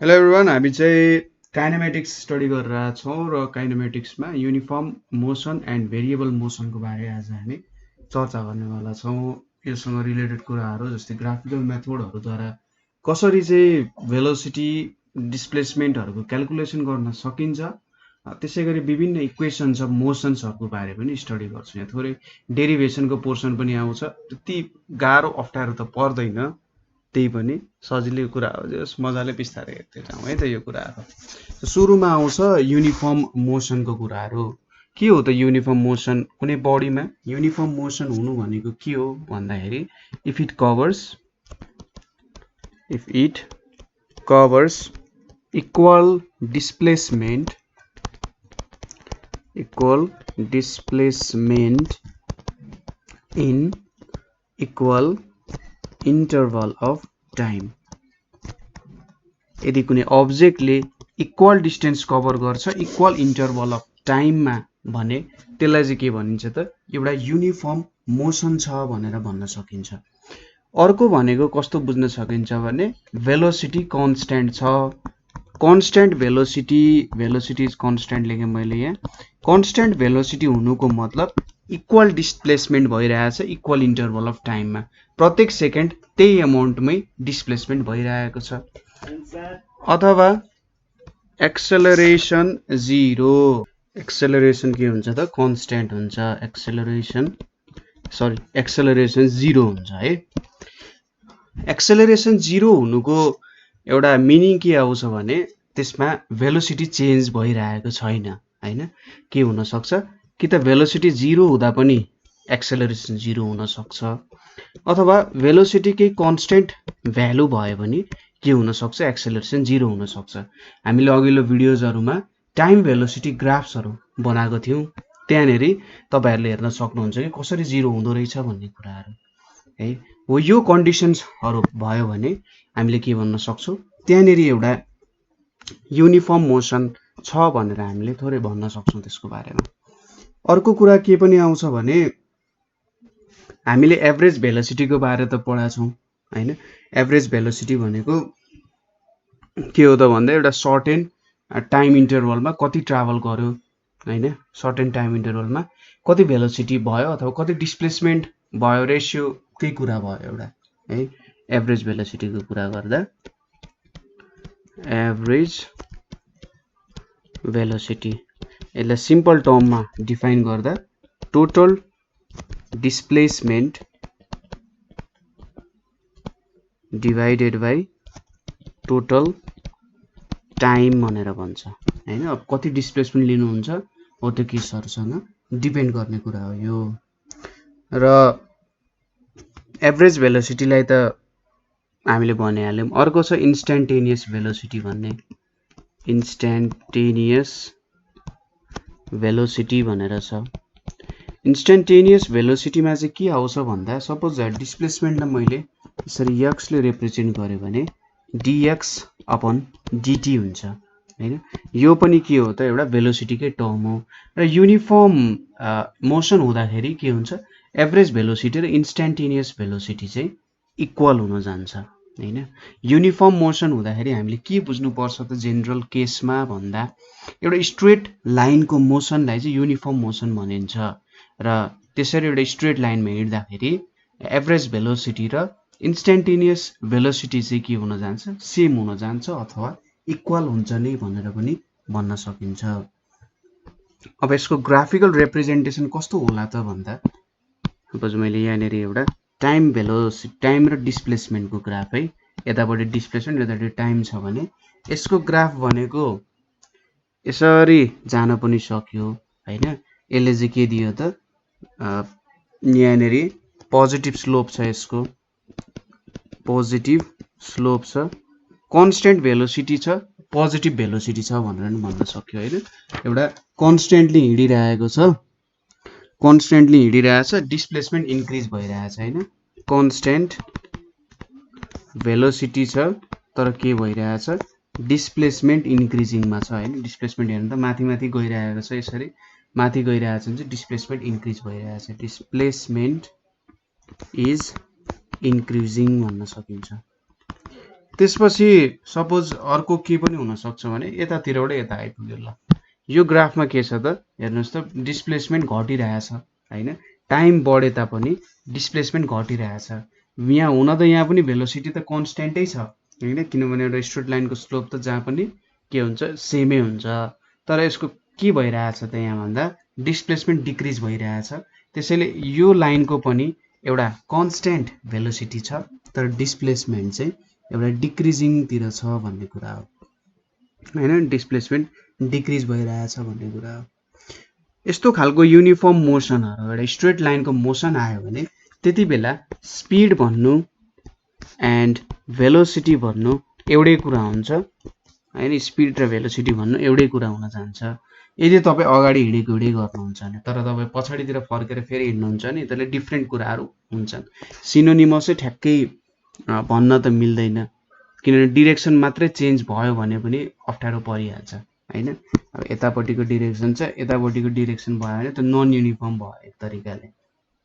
Hello everyone, हामी चाहिँ kinematics study गरिरहेका छौँ र काइनेमेटिक्समा युनिफर्म मोसन एन्ड भेरिएबल मोसनको बारे आज हामी चर्चा गर्नेवाला छौँ। योसँग रिलेटेड कुराहरू जस्तै ग्राफिकल मेथडहरूद्वारा कसरी चाहिँ भेलोसिटी डिस्प्लेसमेन्टहरूको क्यालकुलेसन गर्न सकिन्छ, त्यसै गरी विभिन्न इक्वेसन्स अफ मोसन्सहरूको बारे पनि स्टडी गर्छौँ। यहाँ थोरै डेरिभेसनको पोर्सन पनि आउँछ, त्यति गाह्रो अप्ठ्यारो त पर्दैन, त्यही पनि सजिलै कुरा हो। जस मजाले बिस्तारै हेर्दै जाउँ है त यो कुराहरू। सुरुमा आउँछ युनिफर्म मोसनको कुराहरू। के हो त युनिफर्म मोसन? कुनै बडीमा युनिफर्म मोसन हुनु भनेको के हो भन्दाखेरि if it covers equal displacement in equal interval of time. यदि कुनै अब्जेक्टले इक्वल डिस्टेन्स कभर गर्छ इक्वल इन्टरभल अफ टाइममा भने त्यसलाई चाहिँ के भनिन्छ त? एउटा युनिफर्म मोसन छ भनेर भन्न सकिन्छ। अर्को भनेको कस्तो बुझ्न सकिन्छ भने भेलोसिटी कन्स्ट्यान्ट छ। कन्स्ट्यान्ट भेलोसिटी इज कन्स्ट्यान्ट लेखेँ मैले यहाँ। कन्स्ट्यान्ट भेलोसिटी हुनुको मतलब इक्वल डिस्प्लेसमेन्ट भइरहेछ इक्वल इन्टरभल अफ टाइममा। प्रत्येक सेकेन्ड त्यही अमाउन्टमै डिस्प्लेसमेन्ट भइरहेको छ। अथवा एक्सेलरेसन जिरो। एक्सेलरेसन के हुन्छ त? कन्स्ट्यान्ट हुन्छ। एक्सेलरेसन जिरो हुन्छ है। एक्सेलरेसन जिरो हुनुको एउटा मिनिङ के आउँछ भने त्यसमा भेलोसिटी चेन्ज भइरहेको छैन हैन। के हुन सक्छ कि त भेलोसिटी जिरो हुँदा पनि एक्सेलरेसन जिरो हुन सक्छ, अथवा भेलोसिटी केही कन्स्टेन्ट भ्यालु भयो भने के हुन सक्छ? एक्सेलरेसन जिरो हुन सक्छ। हामीले अघिल्लो भिडियोजहरुमा टाइम भेलोसिटी ग्राफ्सहरु बनाएको थियौं, त्यहाँनेर तपाईहरुले हेर्न सक्नुहुन्छ कि कसरी जिरो हुँदो रहेछ भन्ने कुराहरु है। हो यो कन्डिसन्सहरु भयो भने हामीले के भन्न सक्छौं? त्यहाँनेर एउटा युनिफर्म मोसन छ भनेर हामीले थोरै भन्न सक्छौं त्यसको बारेमा। अर्को कुरा के पनि आउँछ भने हामीले एभरेज भेलोसिटीको बारे त पढाएको छौं हैन। एभरेज भेलोसिटी भनेको के हो त भन्दा एउटा सर्टेन टाइम इन्टरभलमा कति ट्राभल गर्यो हैन, सर्टेन टाइम इन्टरभलमा कति भेलोसिटी भयो अथवा कति डिस्प्लेसमेन्ट भयो, रेशियो त्यही कुरा भयो एउटा है। एभरेज भेलोसिटीको कुरा गर्दा एभरेज भेलोसिटी यसलाई सिम्पल टर्ममा डिफाइन गर्दा total displacement divided by total time भनेर भन्छ हैन। अब कति डिस्प्लेसमेन्ट लिनुहुन्छ हो त्यो केसहरुसँग डिपेन्ड गर्ने कुरा हो यो। र एभरेज भेलोसिटीलाई त हामीले भनिहाल्यौं। अर्को छ इन्स्ट्यान्टेनियस भेलोसिटी भन्ने। इन्स्ट्यान्टेनियस भेलोसिटी भनेर छ। इन्स्ट्यान्टेनियस भेलोसिटीमा चाहिँ के आउँछ भन्दा सपोज डिस्प्लेसमेन्टलाई मैले यसरी x ले रिप्रेजेन्ट गरे भने dx अपन dt हुन्छ हैन। यो पनि के हो त? एउटा भेलोसिटीकै टर्म हो। र युनिफर्म मोसन हुँदाखेरि के हुन्छ? एभरेज भेलोसिटी र इन्स्ट्यान्टेनियस भेलोसिटी चाहिँ इक्वल हुन जान्छ हैन। युनिफर्म मोसन हुँदाखेरि हामीले के बुझ्नु पर्छ त जेनरल केसमा भन्दा एउटा स्ट्रेट लाइनको मोसनलाई चाहिँ युनिफर्म मोसन भनिन्छ। र त्यसरी एउटा स्ट्रेट लाइनमा हिँड्दाखेरि एभरेज भेलोसिटी र इन्स्ट्यान्टेनियस भेलोसिटी चाहिँ के हुन जान्छ? सेम हुन जान्छ अथवा इक्वल हुन्छ नै भनेर पनि भन्न सकिन्छ। अब यसको ग्राफिकल रिप्रेजेन्टेसन कस्तो होला त भन्दा सपोज मैले यहाँनेर एउटा टाइम भेलोसिटी, टाइम र डिस्प्लेसमेन्टको ग्राफ है, यतापटि डिस्प्लेसमेन्ट यतापटि टाइम छ भने यसको ग्राफ भनेको यसरी जान पनि सक्यो हैन। यसले चाहिँ के दियो त? यहाँनेर पोजिटिभ स्लोप छ, यसको पोजिटिभ स्लोप छ, कन्स्ट्यान्ट भेलोसिटी छ, पोजिटिभ भेलोसिटी छ भनेर पनि भन्न सक्यो हैन। एउटा कन्स्ट्यान्टली हिँडिरहेको छ, कन्स्ट्यान्टली हिँडिरहेछ, डिस्प्लेसमेन्ट इन्क्रिज भइरहेछ हैन। कन्स्ट्यान्ट भेलोसिटी छ तर के भइरहेछ? डिस्प्लेसमेन्ट इन्क्रिजिङमा छ हैन। डिस्प्लेसमेन्ट हेर्नु त माथि माथि गइरहेको छ, यसरी माथि गइरहेछ भने चाहिँ डिस्प्लेसमेन्ट इन्क्रिज भइरहेछ। डिस्प्लेसमेन्ट इज इन्क्रिजिङ भन्न सकिन्छ। त्यसपछि सपोज अर्को के पनि हुन सक्छ भने यतातिरबाट यता आइपुग्यो। ल यो ग्राफमा के छ त हेर्नुस् त डिस्प्लेसमेन्ट घटिरहेछ हैन, टाइम बढे तापनि डिस्प्लेसमेन्ट घटिरहेछ। यहाँ हुन त यहाँ पनि भेलोसिटी त कन्स्ट्यान्टै छ हैन, किनभने एउटा स्ट्रेट लाइनको स्लोप त जहाँ पनि के हुन्छ सेमै हुन्छ। तर यसको के भइरहेछ त यहाँ भन्दा डिस्प्लेसमेन्ट डिक्रिज भइरहेछ। त्यसैले यो लाइनको पनि एउटा कन्स्ट्यान्ट भेलोसिटी छ तर डिस्प्लेसमेन्ट चाहिँ एउटा डिक्रिजिङ तिर छ भन्ने कुरा हो हैन, डिस्प्लेसमेन्ट डिक्रिज भइरहेछ भन्ने कुरा हो। यस्तो खालको युनिफर्म मोसनहरु एउटा स्ट्रेट लाइनको मोसन आयो भने त्यति बेला स्पिड भन्नु एन्ड भेलोसिटी भन्नु एउटै कुरा हुन्छ हैन, स्पिड र भेलोसिटी भन्नु एउटै कुरा हुन जान्छ। यदि तपाईं अगाडि हिँडेको हिँडै गर्नुहुन्छ भने, तर तपाईं पछाडितिर फर्केर फेरि हिँड्नुहुन्छ भने त्यसले डिफ्रेन्ट कुराहरू हुन्छन्। सिनोनिमसै ठ्याक्कै भन्न त मिल्दैन, किनभने डिरेक्सन मात्रै चेन्ज भयो भने पनि अप्ठ्यारो परिहाल्छ हैन। अब यतापट्टिको डिरेक्सन छ, यतापट्टिको डिरेक्सन भयो भने त नन युनिफर्म भयो एक तरिकाले,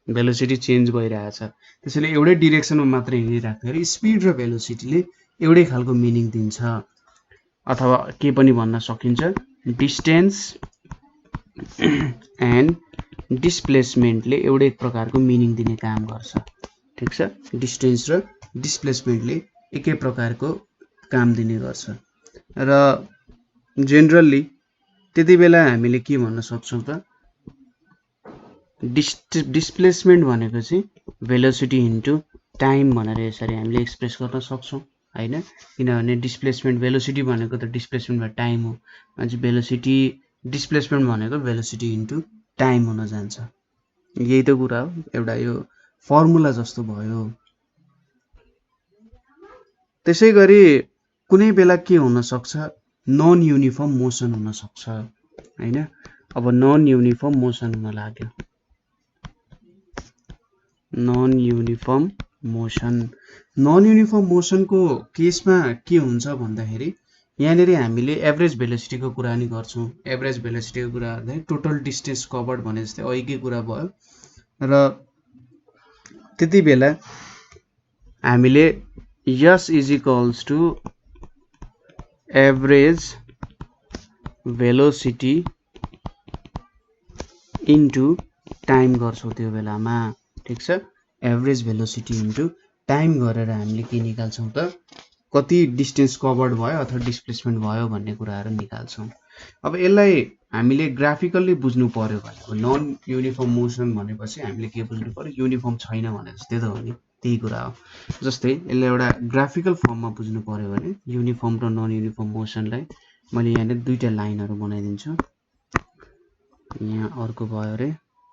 भेलोसिटी चेन्ज भइरहेछ। त्यसैले एउटै डिरेक्सनमा मात्रै हिँडिराख्दाखेरि स्पिड र भेलोसिटीले एउटै खालको मिनिङ दिन्छ। अथवा के पनि भन्न सकिन्छ, डिस्टेन्स एन्ड डिस्प्लेसमेन्टले एउटै प्रकारको मिनिङ दिने काम गर्छ। ठीक छ, डिस्टेन्स र डिस्प्लेसमेन्टले एकै प्रकारको काम दिने गर्छ। र जेनरली त्यति बेला हामीले के भन्न सक्छौँ त, डिस्प्लेसमेन्ट भनेको चाहिँ भेलोसिटी इन्टु टाइम भनेर यसरी हामीले एक्सप्रेस गर्न सक्छौँ हैन, किनभने डिस्प्लेसमेन्ट भेलोसिटी भनेको त डिस्प्लेसमेन्ट बाइ टाइम हो, अनि भेलोसिटी डिस्प्लेसमेन्ट भनेको भेलोसिटी इन्टु टाइम हुन जान्छ। यही त कुरा हो, एउटा यो फर्मुला जस्तो भयो। त्यसै गरी कुनै बेला के हुन सक्छ, नन युनिफर्म मोसन हुन सक्छ हैन। अब नन युनिफर्म मोसन हुन लाग्यो, non uniform motion. Non uniform मोसनको केसमा के हुन्छ भन्दाखेरि यहाँनिर हामीले एभरेज भेलोसिटीको कुरा नि गर्छौँ। एभरेज भेलोसिटीको कुरा गर्दा टोटल डिस्टेन्स कभर्ड भने जस्तै अघिकै कुरा भयो। र त्यति बेला हामीले S is equals to average velocity into time गर्छौँ त्यो बेलामा। ठीक छ, एभरेज भेलोसिटी इन्टु टाइम गरेर हामीले के निकाल्छौँ त, कति डिस्टेन्स कभर्ड भयो अथवा डिस्प्लेसमेन्ट भयो भन्ने कुराहरू निकाल्छौँ। अब यसलाई हामीले ग्राफिकल्ली बुझ्नु पर्यो भने नन युनिफर्म मोसन भनेपछि हामीले के बुझ्नु पर्यो, युनिफर्म छैन भने जस्तै त हो नि, त्यही कुरा हो। जस्तै यसलाई एउटा ग्राफिकल फर्ममा बुझ्नु पर्यो भने युनिफर्म र नन युनिफर्म मोसनलाई मैले यहाँनिर दुईटा लाइनहरू बनाइदिन्छु। यहाँ अर्को भयो अरे,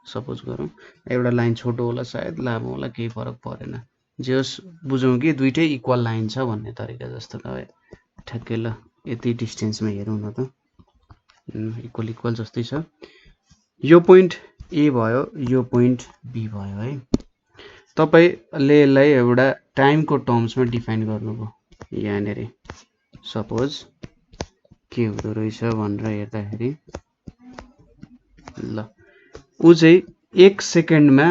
सपोज गरौँ एउटा लाइन छोटो होला सायद, लामो होला, केही फरक परेन, जे होस् बुझौँ कि दुईटै इक्वल लाइन छ भन्ने तरिका जस्तो। तपाईँ ठ्याक्कै ल यति डिस्टेन्समा हेरौँ न त, इक्वल इक्वल जस्तै छ। यो पोइन्ट ए भयो, यो पोइन्ट बी भयो है। तपाईँले यसलाई एउटा टाइमको टर्म्समा डिफाइन गर्नुभयो। यहाँनिर सपोज के हुँदो रहेछ भनेर हेर्दाखेरि ल ऊ चाहिँ 1 सेकेन्डमा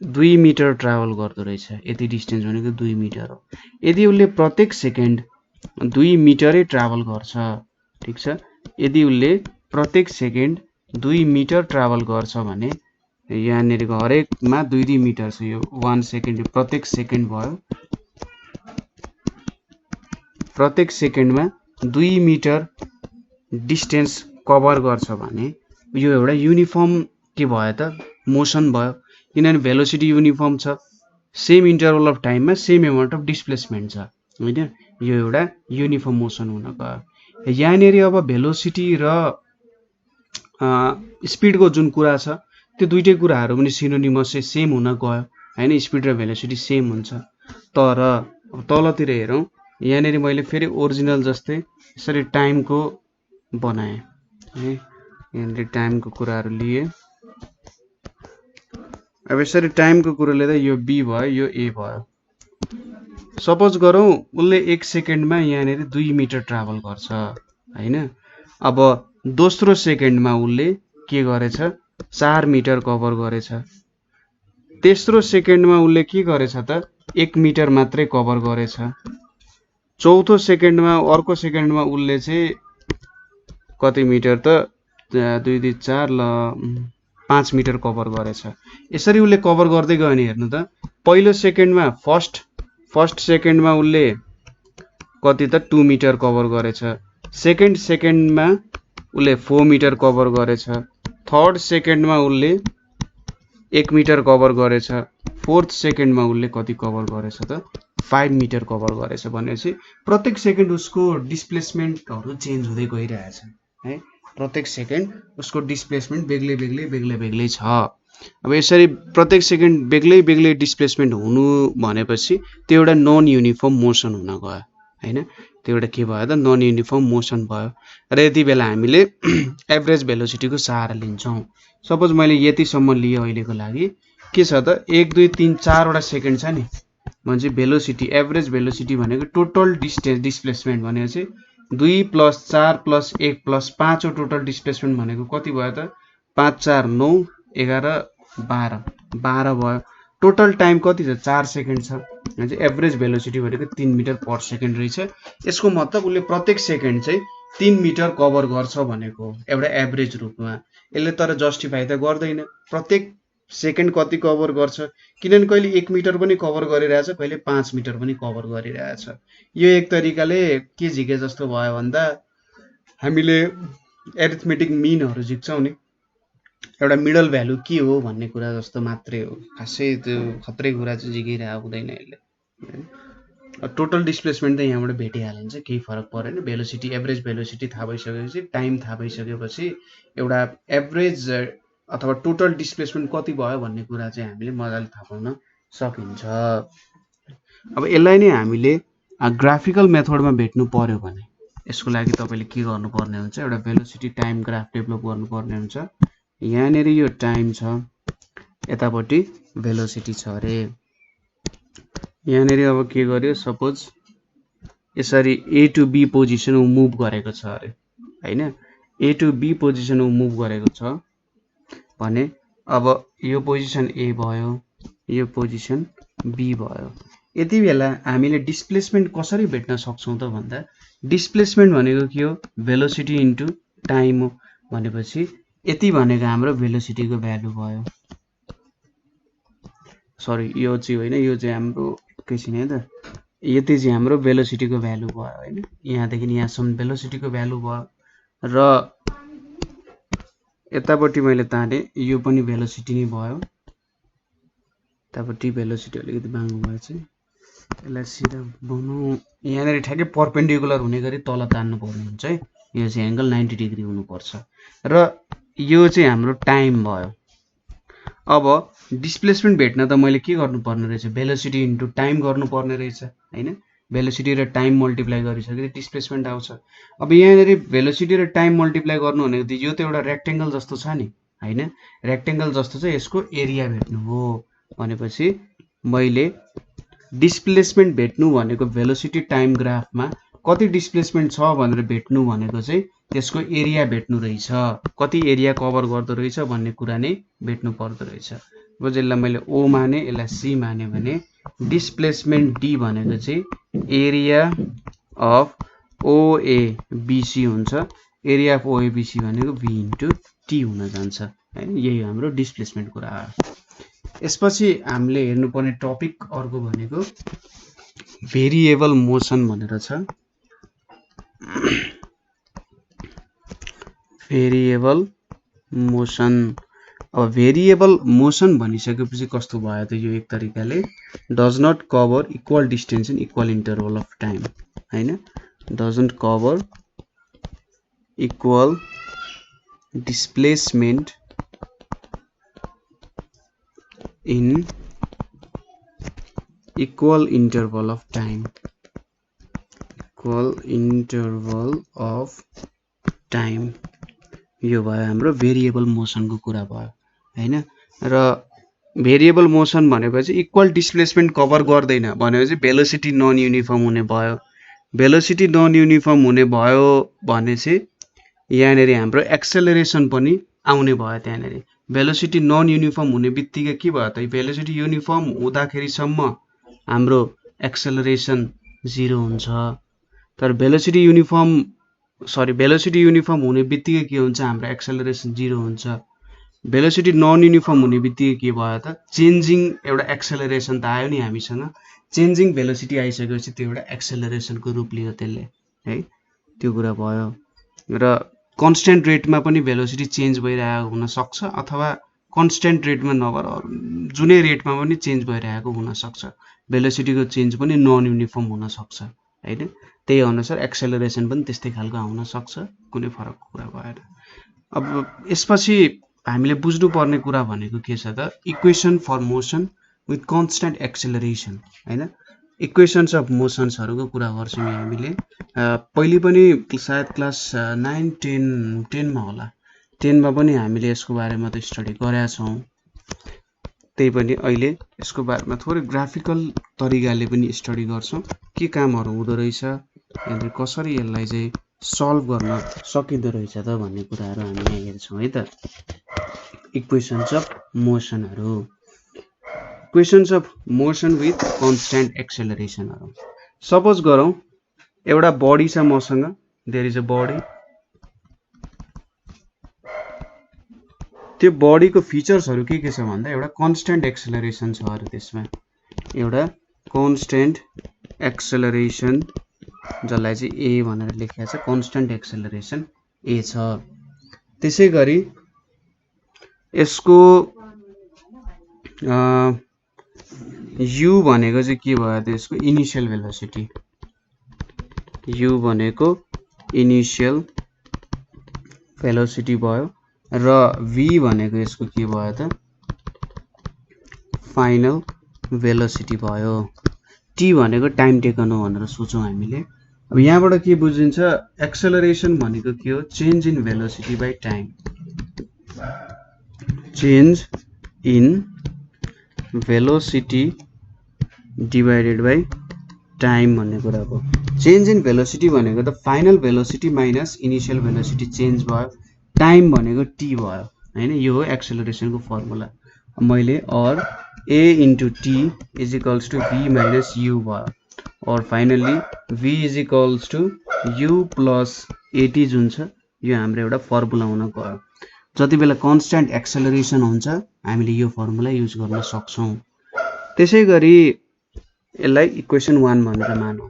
2 मिटर ट्राभल गर्दो रहेछ। यति डिस्टेन्स भनेको 2 मिटर हो। यदि उसले प्रत्येक सेकेन्ड 2 मिटरै ट्राभल गर्छ, ठीक छ, यदि उसले प्रत्येक सेकेन्ड 2 मिटर ट्राभल गर्छ भने यहाँनिरको हरेकमा 2-2 मिटर छ। यो 1 सेकेन्ड प्रत्येक सेकेन्ड भयो, प्रत्येक सेकेन्डमा 2 मिटर डिस्टेन्स कभर गर्छ भने यो एउटा युनिफर्म के भयो त, मोसन भयो। किनभने भेलोसिटी युनिफर्म छ, सेम इन्टरभल अफ टाइममा सेम अमाउन्ट अफ डिस्प्लेसमेन्ट छ हैन, यो एउटा युनिफर्म मोसन हुन गयो। यहाँनिर अब भेलोसिटी र स्पिडको जुन कुरा छ त्यो दुईटै कुराहरू पनि सिनोनिमस चाहिँ सेम हुन गयो हैन, स्पिड र भेलोसिटी सेम हुन्छ। तर अब तलतिर हेरौँ, यहाँनिर मैले फेरि ओरिजिनल जस्तै यसरी टाइमको बनाएँ है, यहाँनिर टाइमको कुराहरू लिए। अब यसरी टाइमको कुरा लिँदा यो बी भयो, यो ए भयो। सपोज गरौँ उसले 1 सेकेन्डमा यहाँनिर 2 मिटर ट्राभल गर्छ हैन। अब दोस्रो सेकेन्डमा उसले के गरेछ, 4 मिटर कभर गरेछ। तेस्रो सेकेन्डमा उसले के गरेछ त, 1 मिटर मात्रै कभर गरेछ। चौथो सेकेन्डमा अर्को सेकेन्डमा उसले चाहिँ कति मिटर त 2 2 4 ल 5 मिटर कभर गरेछ। यसरी उसले कभर गर्दै गयो भने हेर्नु त पहिलो सेकेन्डमा फर्स्ट सेकेन्डमा उसले कति त 2 मिटर कभर गरेछ, सेकेन्ड सेकेन्डमा उसले 4 मिटर कभर गरेछ, थर्ड सेकेन्डमा उसले 1 मिटर कभर गरेछ, फोर्थ सेकेन्डमा उसले कति कभर गरेछ त 5 मिटर कभर गरेछ। भनेपछि प्रत्येक सेकेन्ड उसको डिस्प्लेसमेन्टहरू चेन्ज हुँदै गइरहेछ है। प्रत्येक सेकेन्ड उसको डिस्प्लेसमेन्ट बेग्लै छ। अब यसरी प्रत्येक सेकेन्ड बेग्लै डिस्प्लेसमेन्ट हुनु भनेपछि त्यो एउटा नन युनिफर्म मोसन हुन गयो हैन। त्यो एउटा के भयो त नन युनिफर्म मोसन भयो। र यति बेला हामीले एभरेज भेलोसिटीको सहारा लिन्छौँ। सपोज मैले यतिसम्म लिए अहिलेको लागि के छ त 1 2 3 4 वटा सेकेन्ड छ नि भनेपछि भेलोसिटी एभरेज भेलोसिटी भनेको टोटल डिस्प्लेसमेन्ट भनेपछि 2 + 4 + 1 + 5 टोटल डिस्प्लेसमेन्ट भनेको कति भयो त 5 4 9 11 12 12 भयो। टोटल टाइम कति छ 4 सेकेन्ड छ भनेपछि एभरेज भेलोसिटी भनेको 3 मिटर पर सेकेन्ड रहेछ। यसको मतलब उसले प्रत्येक सेकेन्ड चाहिँ 3 मिटर कभर गर्छ भनेको एउटा एभरेज रूपमा। यसले तर जस्टिफाई त गर्दैन प्रत्येक सेकेन्ड कति कभर गर्छ, किनभने कहिले 1 मिटर पनि कभर गरिरहेछ, कहिले 5 मिटर पनि कभर गरिरहेछ। यो एक तरिकाले के झिके जस्तो भयो भन्दा हामीले एरिथमेटिक मिनहरू झिक्छौँ नि, एउटा मिडल भ्यालु के हो भन्ने कुरा जस्तो मात्रै हो। खासै त्यो खत्रै कुरा चाहिँ झिकिरहेको हुँदैन यसले। टोटल डिस्प्लेसमेन्ट त यहाँबाट भेटिहालिन्छ, केही फरक परेन। भेलोसिटी एभरेज भेलोसिटी थाहा भइसकेपछि टाइम थाहा भइसकेपछि एउटा एभरेज अथवा टोटल डिस्प्लेसमेन्ट कति भयो भन्ने कुरा चाहिँ हामीले मजाले थाहा पाउन सकिन्छ। अब यसलाई नै हामीले ग्राफिकल मेथडमा भेट्नु पर्यो भने यसको लागि तपाईले के गर्नुपर्ने हुन्छ, एउटा भेलोसिटी टाइम ग्राफ डेभलप गर्नुपर्ने हुन्छ। यहाँनेर यो टाइम छ, यतापट्टि भेलोसिटी छ अरे। यहाँनेर अब के गर्यो सपोज यसरी A to B पोजिसनमा मुभ गरेको छ अरे हैन। A to B पोजिसनमा मुभ गरेको छ भने अब यो पोजिसन A भयो, यो पोजिसन B भयो। यति बेला हामीले डिस्प्लेसमेन्ट कसरी भेट्न सक्छौं त भन्दा डिस्प्लेसमेन्ट भनेको के हो भेलोसिटी इन्टु टाइम हो। भनेपछि यति भनेको हाम्रो भेलोसिटीको भ्यालु भयो। सरी यो चाहिँ होइन, यो चाहिँ हाम्रो एकैछिन है त, यति चाहिँ हाम्रो भेलोसिटीको भ्यालु भयो हैन। यहाँदेखि यहाँसम्म भेलोसिटीको भ्यालु भयो र यतापट्टि मैले ताने यो पनि भेलोसिटी नै भयो। यतापट्टि भेलोसिटी अलिकति बाङ्गो भएछ, यसलाई सिधा बनाऊ। यहाँनेर ठ्याक्कै परपेन्डिकुलर हुने गरी तल तान्नु पर्ने हुन्छ है। यो चाहिँ एंगल 90 डिग्री हुनुपर्छ र यो चाहिँ हाम्रो टाइम भयो। अब डिस्प्लेसमेन्ट भेट्न त मैले के गर्नुपर्ने रहेछ, भेलोसिटी इन्टु टाइम गर्नुपर्ने रहेछ हैन। भेलोसिटी र टाइम मल्टिप्लाई गरिसकेपछि डिस्प्लेसमेन्ट आउँछ। अब यहाँनेर भेलोसिटी र टाइम मल्टिप्लाई गर्नु भनेको यो त एउटा रेक्टेंगल जस्तो छ नि हैन। रेक्टेंगल जस्तो चाहिँ यसको एरिया भेट्नु हो भनेपछि मैले डिस्प्लेसमेन्ट भेट्नु भनेको भेलोसिटी टाइम ग्राफमा कति डिस्प्लेसमेन्ट छ भनेर भेट्नु भनेको चाहिँ त्यसको एरिया भेट्नु रहेछ, कति एरिया कभर गर्दो रहेछ भन्ने कुरा नै भेट्नु पर्दो रहेछ। अब यसलाई मैले O माने, यसलाई C माने भने डिस्प्लेसमेन्ट D भनेको चाहिँ एरिया अफ OABC हुन्छ। एरिया अफ OABC भनेको V इन्टु T हुन जान्छ हैन। यही हाम्रो डिस्प्लेसमेन्ट कुरा हो। यसपछि हामीले हेर्नुपर्ने टपिक अर्को भनेको भेरिएबल मोसन भनेर छ। Variable motion. अब भेरिएबल मोसन भनिसकेपछि कस्तो भयो त यो एक तरिकाले does not cover equal distance in equal interval of time हैन। Doesn't cover equal displacement in equal interval of time. Equal interval of time यो भयो हाम्रो भेरिएबल मोसनको कुरा भयो हैन। र भेरिएबल मोसन भनेपछि इक्वल डिस्प्लेसमेन्ट कभर गर्दैन भनेपछि भेलोसिटी नन युनिफर्म हुने भयो। भेलोसिटी नन युनिफर्म हुने भयो भनेपछि यहाँनेर हाम्रो एक्सेलरेसन पनि आउने भयो। त्यहाँनेर भेलोसिटी नन युनिफर्म हुने बित्तिकै के भयो त भेलोसिटी युनिफर्म हुँदाखेरिसम्म हाम्रो एक्सेलरेसन 0 हुन्छ तर भेलोसिटी युनिफर्म हुने बित्तिकै के हुन्छ हाम्रो एक्सेलरेसन 0 हुन्छ भेलोसिटी नन युनिफर्म हुने बित्तिकै के भयो त चेन्जिङ एउटा एक्सेलरेसन त आयो नि हामीसँग चेन्जिङ भेलोसिटी आइसकेपछि त्यो एउटा एक्सेलरेसनको रूप लियो त्यसले है त्यो कुरा भयो र कन्स्ट्यान्ट रेटमा पनि भेलोसिटी चेन्ज भइरहेको हुन सक्छ अथवा कन्स्ट्यान्ट रेटमा नभएर जुनै रेटमा पनि चेन्ज भइरहेको हुन सक्छ भेलोसिटीको चेन्ज पनि नन युनिफर्म हुन सक्छ हैन त्यही अनुसार एक्सेलरेसन पनि त्यस्तै खालको आउन सक्छ कुनै फरकको कुरा भएन अब यसपछि हामीले बुझ्नुपर्ने कुरा भनेको के छ त equation for motion with constant acceleration हैन इक्वेसन्स अफ मोसन्सहरुको कुरा गर्छौं हामीले पहिले पनि सायद क्लास 9 10 मा होला 10 मा पनि हामीले यसको बारेमा त स्टडी गरेका छौं त्यही पनि अहिले यसको बारेमा थोरै ग्राफिकल तरिकाले पनि स्टडी गर्छौं के कामहरु हुँदो रहेछ अनि कसरी यसलाई चाहिँ सल्भ गर्न सकिँदो रहेछ त भन्ने कुराहरु हामीले हेर्छौं है त इक्वेसन्स अफ मोसनहरु equations of motion with constant एक्सेलरेसनहरु सपोज गरौं एउटा बडी छ मसँग देयर इज अ बडी त्यो बडीको फिचर्सहरु के छ भन्दा एउटा कन्स्ट्यान्ट एक्सेलरेसन छ अरु त्यसमा एउटा कन्स्ट्यान्ट एक्सेलरेसन जसलाई चाहिँ a भनेर लेखिएको छ कन्स्ट्यान्ट एक्सेलरेसन a छ त्यसैगरी यसको u भनेको चाहिँ के भयो त यसको इनिशियल भेलोसिटी u भनेको इनिशियल भेलोसिटी भयो र v भनेको यसको के भयो त फाइनल भेलोसिटी भयो t भनेको टाइम टेकन हो भनेर सोचौं हामीले अब यहाँबाट के बुझिन्छ एक्सेलरेसन भनेको के हो change in velocity by time change in velocity divided by time भन्ने कुरा हो चेन्ज इन भेलोसिटी भनेको त final velocity minus initial velocity change भयो टाइम भनेको t भयो हैन यो हो एक्सेलरेसनको फर्मुला मैले और a into t is equals to v minus u भयो और finally v is equals to u plus at जुन छ यो हाम्रो एउटा फर्मुला हुन गयो जति बेला कन्स्ट्यान्ट एक्सेलरेसन हुन्छ हामीले यो फर्मुला युज गर्न सक्छौं त्यसैगरी यसलाई इक्वेसन 1 भनेर मानौं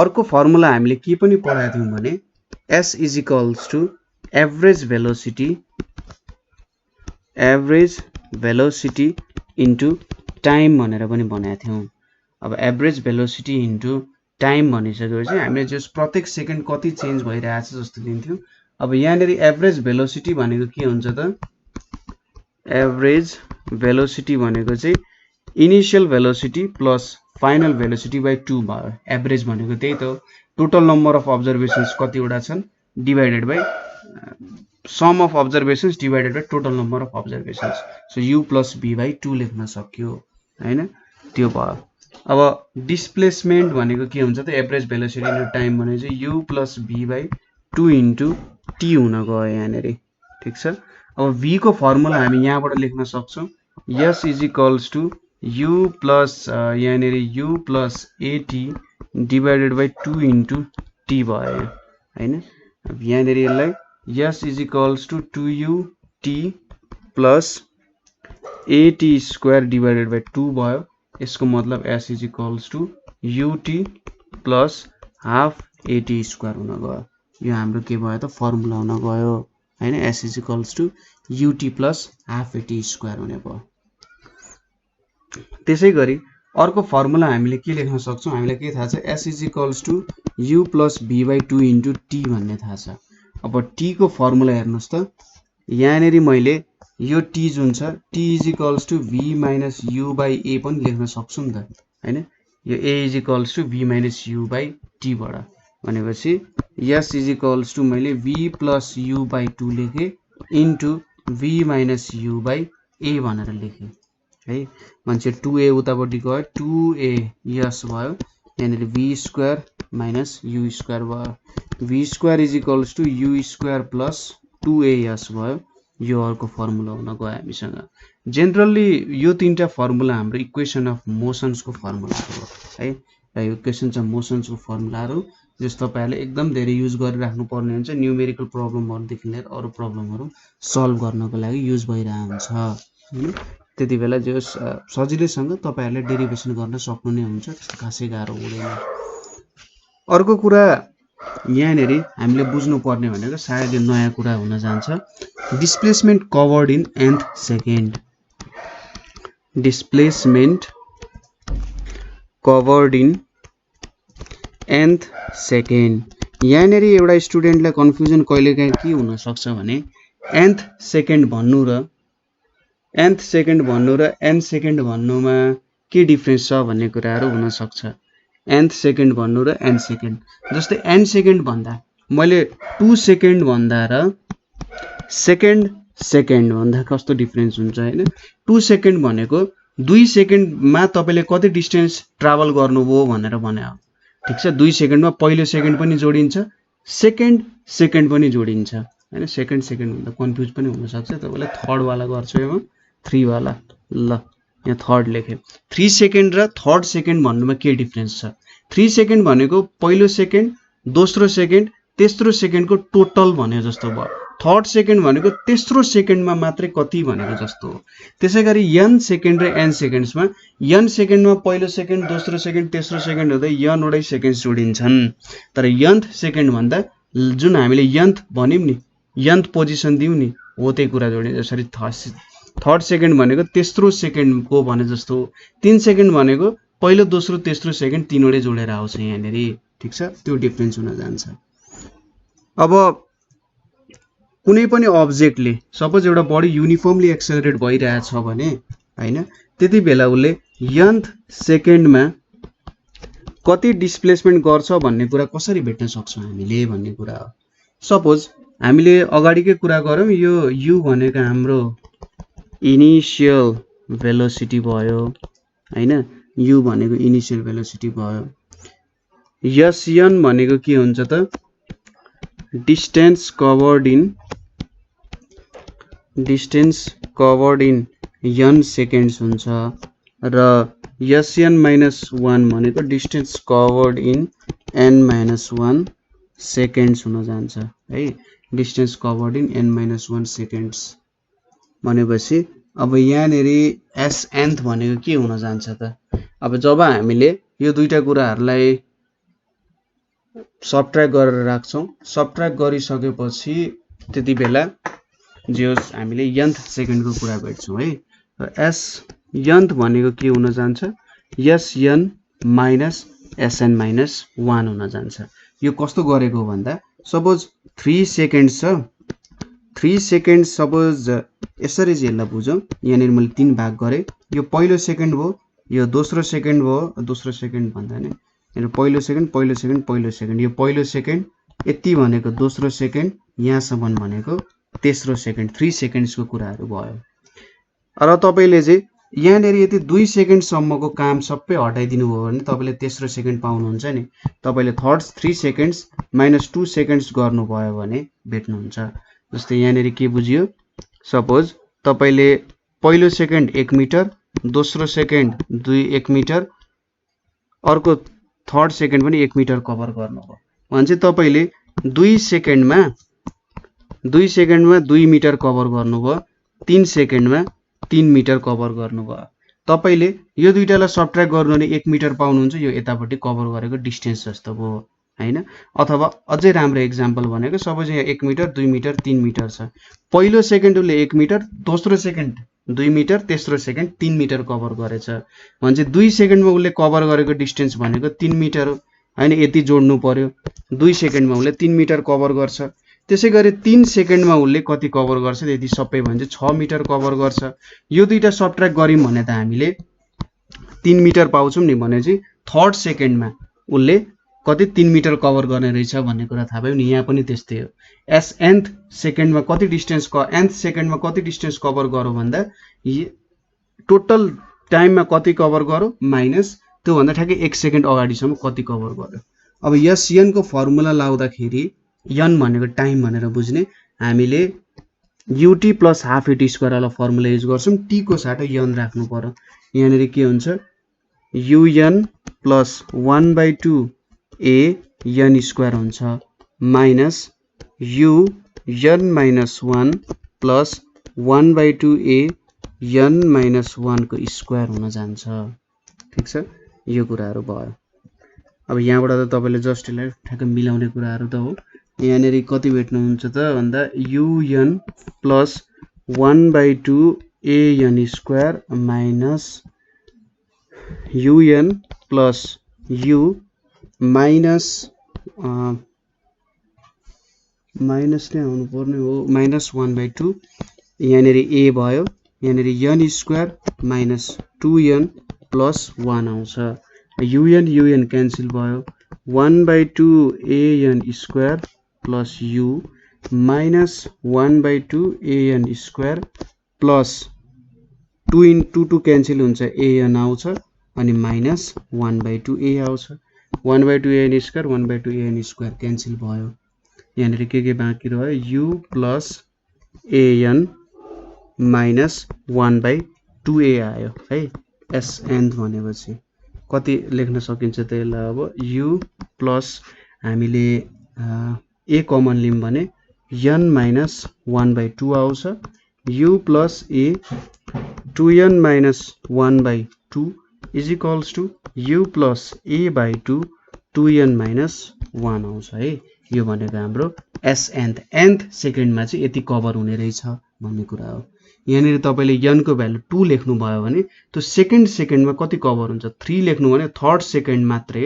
अर्को फर्मुला हामीले के पनि पढाएको थियौं भने s is equals to average velocity into time भनेर पनि भनेका थियौं अब एभरेज भेलोसिटी इन्टु टाइम भनिसकेपछि हामीले जस प्रत्येक सेकेन्ड कति चेन्ज भइरहेछ जस्तो लिन्थ्यौं अब यहाँनेरि एभरेज भेलोसिटी भनेको के हुन्छ त एभरेज भेलोसिटी भनेको चाहिँ initial velocity plus final velocity by 2 भयो एभरेज भनेको त्यही त टोटल नम्बर अफ अब्जर्भेसन्स कतिवटा छन् divided by sum of observations divided by total number of observations so u plus b by 2 लेख्न सक्यो हैन त्यो भयो अब डिस्प्लेसमेन्ट भनेको के हुन्छ त एभरेज भेलोसिटी इन्टु टाइम भनेको चाहिँ u plus b by 2 into t हुन गयो यहाँनेरि ठीक छ अब v को फर्मुला हामी यहाँबाट लेख्न सक्छौं s is equals to u plus यहाँनेरि u plus at divided by 2 into t भयो हैन अब यहाँनेरि यसलाई s is equals to 2ut plus at square divided by 2 भयो यसको मतलब s is equals to ut plus half at square हुन गयो यो हाम्रो के भयो त फर्मुला हुन गयो हैन s is equals to ut plus half at square हुने भयो त्यसैगरी अर्को फर्मुला हामीले के लेख्न सक्छौं हामीलाई के थाहा छ s is equals to u plus b by 2 into t भन्ने थाहा छ अब t को फर्मुला हेर्नुस् त यहाँनेरि मैले यो t जुन छ t is equals to v minus u by a पनि लेख्न सक्छु नि त हैन यो a is equals to v minus u by t बाट भनेपछि s is equals to मैले v plus u by 2 लेखे into v minus u by a भनेर लेखे है मान्छे 2a उतापटि गयो 2a s भयो यहाँनेरि v square minus u square भयो v square is equals to u square plus 2as भयो यो अर्को फर्मुला हुन गयो हामीसँग जनरली यो तीनटा फर्मुला हाम्रो इक्वेसन अफ मोसन्स को फर्मुलाहरु हो है र इक्वेसन्स अफ मोसन्स को फर्मुलाहरु जस तपाईहरुले एकदम धेरै युज गरिराख्नु पर्ने हुन्छ न्यूमेरिकल प्रब्लमहरुदेखि लिएर अरु प्रब्लमहरु सल्भ गर्नको लागि युज भइरहेको हुन्छ हैन त्यतिबेला जस सजिलैसँग तपाईहरुले डेरिभेसन गर्न सक्नु नै हुन्छ त्यस्तो खासै गाह्रो हुँदैन अर्को कुरा यहाँनेरि हामीले बुझ्नु पर्ने भनेको सायद यो नयाँ कुरा हुन जान्छ displacement covered in nth second displacement covered in nth second यहाँनेरि एउटा स्टुडेन्टलाई कन्फ्युजन कहिलेकाहीँ के हुन सक्छ भने nth सेकेन्ड भन्नु र nth सेकेन्ड भन्नु र n सेकेन्ड भन्नुमा के डिफरेन्स छ भन्ने कुराहरु हुन सक्छ nth सेकेन्ड भन्नु र n सेकेन्ड जस्तै n सेकेन्ड भन्दा मैले 2 सेकेन्ड भन्दा र सेकेन्ड भन्दा कस्तो डिफरेन्स हुन्छ हैन 2 सेकेन्ड भनेको 2 सेकेन्डमा तपाईले कति डिस्टेन्स ट्राभल गर्नुभयो भनेर भने हो ठीक छ 2 सेकेन्डमा पहिलो सेकेन्ड पनि जोडिन्छ सेकेन्ड पनि जोडिन्छ हैन सेकेन्ड भन्दा कन्फ्युज पनि हुन सक्छ तपाईलाई थर्ड वाला गर्छु म 3 वाला ल यहाँ थर्ड लेखे 3 सेकेन्ड र थर्ड सेकेन्ड भन्नुमा के डिफरेन्स छ 3 सेकेन्ड भनेको पहिलो सेकेन्ड दोस्रो सेकेन्ड तेस्रो सेकेन्डको टोटल भने जस्तो भयो थर्ड सेकेन्ड भनेको तेस्रो सेकेन्डमा मात्रै कति भनेको जस्तो हो त्यसैगरी n सेकेन्ड र n सेकेन्ड्समा n सेकेन्डमा पहिलो सेकेन्ड दोस्रो सेकेन्ड तेस्रो सेकेन्ड हुँदै n वटै सेकेन्ड्स जोडिन्छन् तर nth सेकेन्ड भन्दा जुन हामीले nth भन्यौं नि nth पोजिसन दियौ नि हो त्यही कुरा जोडिन्छ जसरी थर्ड सेकेन्ड भनेको तेस्रो सेकेन्डको भने जस्तो 3 सेकेन्ड भनेको पहिलो दोस्रो तेस्रो सेकेन्ड तीनवटै जोडेर आउँछ यहाँनेरि ठीक छ त्यो डिफरेन्स हुन जान्छ अब कुनै पनि अब्जेक्टले सपोज एउटा बडी युनिफर्मली एक्सेलरेट भइरहेछ भने हैन त्यतिबेला उले nth सेकेन्डमा कति डिस्प्लेसमेन्ट गर्छ भन्ने कुरा कसरी भेट्न सक्छौं हामीले भन्ने कुरा हो सपोज हामीले अगाडिकै कुरा गरौँ यो u भनेको हाम्रो इनिशियल भेलोसिटी भयो हैन u भनेको इनिशियल भेलोसिटी भयो sn भनेको के हुन्छ त distance covered in n seconds हुन्छ र sn - 1 भनेको distance covered in n - 1 seconds हुन जान्छ है distance covered in n - 1 seconds भनेपछि अब यहाँनेरि snth भनेको के हुन जान्छ त अब जब हामीले यो दुईटा कुराहरुलाई सबट्र्याक्ट गरेर राख्छौं सबट्र्याक्ट गरिसकेपछि त्यतिबेला जस हामीले nth सेकेन्डको कुरा भेट्छौं है र nth भनेको के हुन जान्छ sn - sn - 1 हुन जान्छ यो कस्तो गरेको भन्दा सपोज 3 सेकेन्ड छ 3 सेकेन्ड सपोज यसरी यसलाई बुझौं यहाँनेरि मैले 3 भाग गरे यो पहिलो सेकेन्ड भयो यो दोस्रो सेकेन्ड भयो दोस्रो सेकेन्ड भन्दा नि यो पहिलो सेकेन्ड यो पहिलो सेकेन्ड यति भनेको दोस्रो सेकेन्ड यहाँसम्म भनेको तेस्रो सेकेन्ड 3 सेकेन्ड्सको कुराहरु भयो र तपाईले चाहिँ यहाँनेरि यति 2 सेकेन्ड सम्मको काम सबै हटाइदिनु भयो भने तपाईले तेस्रो सेकेन्ड पाउनुहुन्छ नि तपाईले थर्ड 3 सेकेन्ड्स - 2 सेकेन्ड्स गर्नु भयो भने भेट्नुहुन्छ जस्तै यहाँनेरि के बुझियो सपोज तपाईले पहिलो सेकेन्ड 1 मिटर दोस्रो सेकेन्ड 1 मिटर अर्को थर्ड सेकेन्ड पनि 1 मिटर कभर गर्नुभयो भने तपाईले 2 सेकेन्डमा 2 मिटर कभर गर्नुभयो 3 सेकेन्डमा 3 मिटर कभर गर्नुभयो तपाईले यो दुईटालाई सबट्र्याक्ट गर्नु भने 1 मिटर पाउनुहुन्छ यो यतापट्टि कभर गरेको डिस्टेन्स जस्तो भयो हैन अथवा अझै राम्रो एक्जाम्पल भनेको सपोज यहाँ 1 मिटर 2 मिटर 3 मिटर छ पहिलो सेकेन्डले 1 मिटर दोस्रो सेकेन्ड 2 मिटर तेस्रो सेकेन्ड 3 मिटर कभर गरेछ भने 2 सेकेन्डमा उले कभर गरेको डिस्टेन्स भनेको 3 मिटर हो हैन यति जोड्नु पर्यो 2 सेकेन्डमा उले 3 मिटर कभर गर्छ त्यसैगरी 3 सेकेन्डमा उले कति कभर गर्छ यदि सबै भने 6 मिटर कभर गर्छ यो दुईटा सबट्र्याक्ट गरिम भने त हामीले 3 मिटर पाउँछौं नि भने चाहिँ थर्ड सेकेन्डमा उले कति 3 मिटर कभर गर्ने रहेछ भन्ने कुरा थाहा भयो नि यहाँ पनि त्यस्तै हो nth सेकेन्डमा कति डिस्टेन्स nth सेकेन्डमा कति डिस्टेन्स कभर गरो भन्दा टोटल टाइममा कति कभर गरो माइनस त्यो भन्दा ठ्याक्कै 1 सेकेन्ड अगाडिसम्म कति कभर गर्यो अब sn को फर्मुला लाउँदाखेरि n भनेको टाइम भनेर बुझ्ने हामीले ut + हाफ t² वाला फर्मुला युज गर्छौं t को साटो n राख्नु पर्यो यहाँनेरि के हुन्छ un + 1/2 a n स्क्वायर हुन्छ minus u n minus 1 plus 1/2 a n minus 1 को स्क्वायर हुन जान्छ। ठीक छ, यो कुराहरु भयो। अब यहाँबाट त तपाईले जस्ट यसलाई ठ्याक्क मिलाउने कुराहरु त हो। यहाँनेरि कति भेट्नुहुन्छ त भन्दा un plus 1/2 a n square minus un plus u minus minus नै आउनु पर्ने हो माइनस 1/2 यहाँनेरि a भयो यहाँनेरि n square minus 2n plus 1 आउँछ। un क्यान्सल भयो 1/2 a n square plus u minus 1/2 a n square plus 2 into 2 cancel हुन्छ a n आउँछ अनि माइनस 1/2 a आउँछ 1/2 a n square 1/2 a n square cancel भयो। यहाँनेरि के बाँकी रह्यो u plus a n minus 1/2 a आयो है। s nth भनेपछि कति लेख्न सकिन्छ त यसलाई अब u प्लस हामीले a कमन लियौं भने n माइनस 1/2 आउँछ u plus a 2n minus 1/2 is equals to u plus a/2 2n minus 1 आउँछ है। यो भनेको हाम्रो s nth सेकेन्डमा चाहिँ यति कभर हुने रहेछ भन्ने कुरा हो। यहाँनेरि तपाईले n को भ्यालु 2 लेख्नु भयो भने त्यो सेकेन्डमा कति कभर हुन्छ 3 लेख्नु भने थर्ड सेकेन्ड मात्रै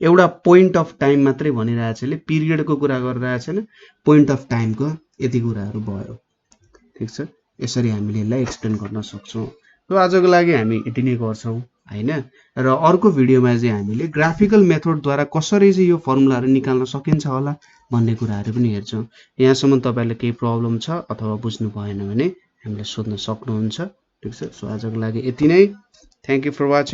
एउटा पोइन्ट अफ टाइम मात्रै भनिरहेछ ले पिरियडको कुरा गरिरहेछ छैन पोइन्ट अफ टाइमको यति कुराहरु भयो। ठीक छ, यसरी हामीले यसलाई एक्सप्लेन गर्न सक्छौं। सो आजको लागि हामी यति नै गर्छौं हैन। र अर्को भिडियोमा चाहिँ हामीले ग्राफिकल मेथड द्वारा कसरी चाहिँ यो फर्मुलाहरु निकाल्न सकिन्छ होला भन्ने कुराहरु पनि हेर्छौं। यहाँसम्म तपाईहरुलाई केही प्रब्लम छ अथवा बुझ्नु भएन भने हामीलाई सोध्न सक्नुहुन्छ। ठीक छ, सो आजको लागि यति नै। Thank you for watching.